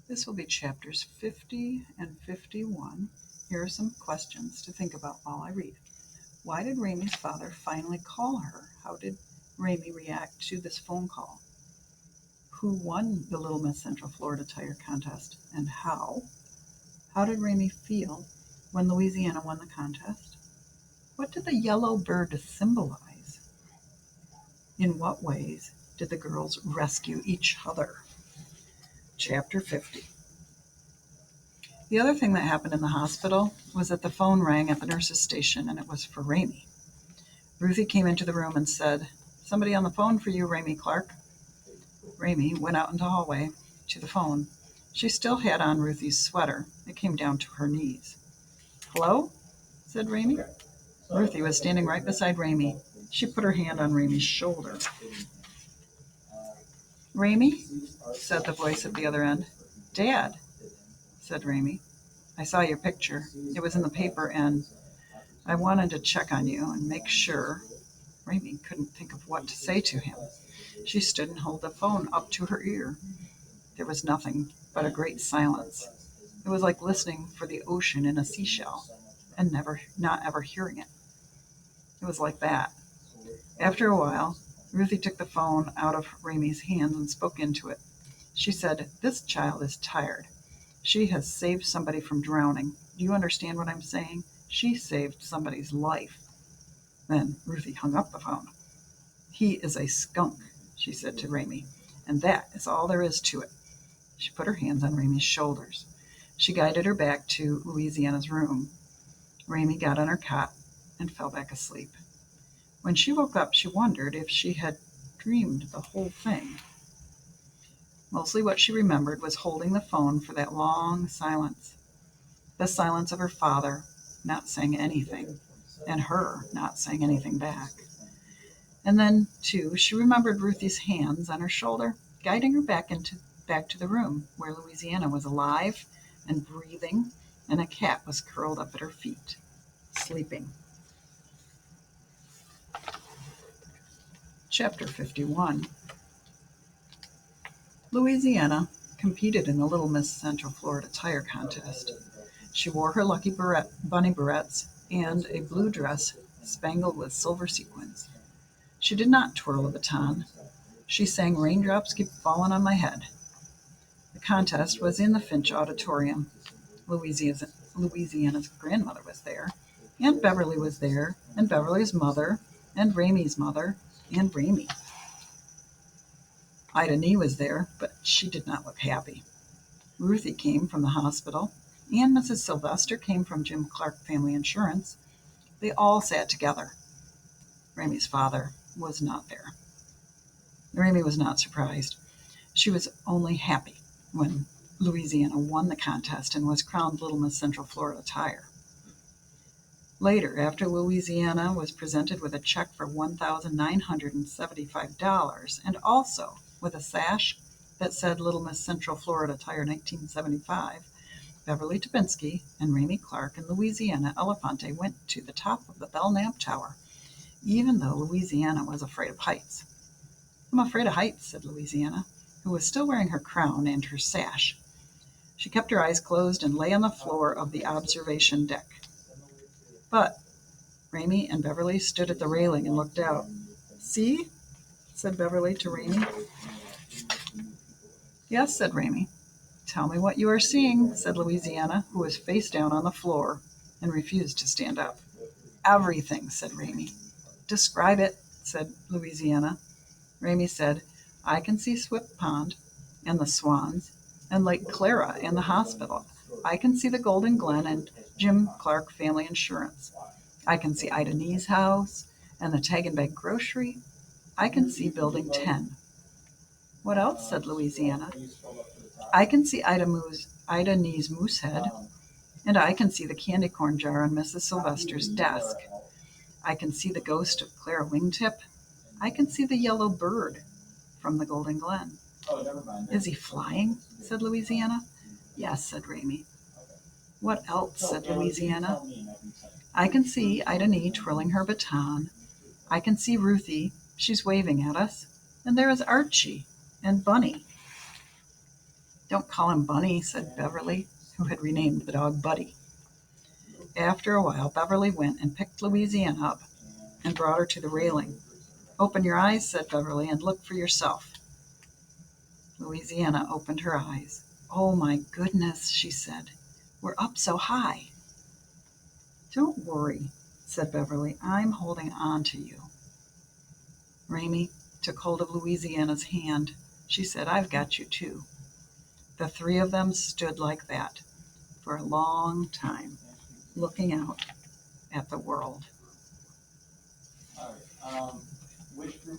This will be chapters 50 and 51. Here are some questions to think about while I read. Why did Raymie's father finally call her? How did Raymie react to this phone call? Who won the Little Miss Central Florida Tire Contest and how? How did Raymie feel when Louisiana won the contest? What did the yellow bird symbolize? In what ways did the girls rescue each other? Chapter 50. The other thing that happened in the hospital was that the phone rang at the nurse's station, and it was for Raymie. Ruthie came into the room and said, "Somebody on the phone for you, Raymie Clark." Raymie went out into the hallway to the phone. She still had on Ruthie's sweater. It came down to her knees. "Hello?" said Raymie. Ruthie was standing right beside Raymie. She put her hand on Raymie's shoulder. "Raymie?" said the voice at the other end. "Dad," said Raymie. "I saw your picture. It was in the paper, and I wanted to check on you and make sure." Raymie couldn't think of what to say to him. She stood and held the phone up to her ear. There was nothing but a great silence. It was like listening for the ocean in a seashell and not ever hearing it. It was like that. After a while, Ruthie took the phone out of Raymie's hands and spoke into it. She said, "This child is tired. She has saved somebody from drowning. Do you understand what I'm saying? She saved somebody's life." Then Ruthie hung up the phone. "He is a skunk," she said to Raymie, "and that is all there is to it." She put her hands on Raymie's shoulders. She guided her back to Louisiana's room. Raymie got on her cot and fell back asleep. When she woke up, she wondered if she had dreamed the whole thing. Mostly what she remembered was holding the phone for that long silence. The silence of her father not saying anything, and her not saying anything back. And then, too, she remembered Ruthie's hands on her shoulder, guiding her back to the room where Louisiana was alive and breathing, and a cat was curled up at her feet, sleeping. Chapter 51. Louisiana competed in the Little Miss Central Florida Tire Contest. She wore her lucky bunny barrettes and a blue dress spangled with silver sequins. She did not twirl a baton. She sang "Raindrops Keep Falling on My Head." The contest was in the Finch Auditorium. Louisiana's grandmother was there. Aunt Beverly was there, and Beverly's mother, and Raymie's mother, and Raymie. Ida Nee was there, but she did not look happy. Ruthie came from the hospital, and Mrs. Sylvester came from Jim Clark Family Insurance. They all sat together. Raymie's father was not there. Raymie was not surprised. She was only happy when Louisiana won the contest and was crowned Little Miss Central Florida Tire. Later, after Louisiana was presented with a check for $1,975 and also with a sash that said Little Miss Central Florida Tire 1975, Beverly Tobinski and Raymie Clark and Louisiana Elefante went to the top of the Belknap Tower, even though Louisiana was afraid of heights. "I'm afraid of heights," said Louisiana, who was still wearing her crown and her sash. She kept her eyes closed and lay on the floor of the observation deck. But Raymie and Beverly stood at the railing and looked out. "See?" said Beverly to Raymie. "Yes," said Raymie. "Tell me what you are seeing," said Louisiana, who was face down on the floor and refused to stand up. "Everything," said Raymie. "Describe it," said Louisiana. Raymie said, "I can see Swift Pond and the swans and Lake Clara and the hospital. I can see the Golden Glen and Jim Clark Family Insurance. I can see Ida Nee's house and the Tag and Bag Grocery. I can see Building 10. "What else?" said Louisiana. "I can see Ida Nee's moose head, and I can see the candy corn jar on Mrs. Sylvester's desk. I can see the ghost of Clara Wingtip. I can see the yellow bird from the Golden Glen." "Is he flying?" said Louisiana. "Yes," said Raymie. "What else?" said Louisiana. "I can see Ida Nee twirling her baton. I can see Ruthie. She's waving at us. And there is Archie and Bunny." Don't call him Bunny, said Beverly, who had renamed the dog Buddy. After a while, Beverly went and picked Louisiana up and brought her to the railing. Open your eyes, said Beverly, and look for yourself. Louisiana opened her eyes. Oh, my goodness, she said. We're up so high. Don't worry, said Beverly. I'm holding on to you. Raymie took hold of Louisiana's hand. She said, I've got you too. The three of them stood like that for a long time, looking out at the world. All right. Which group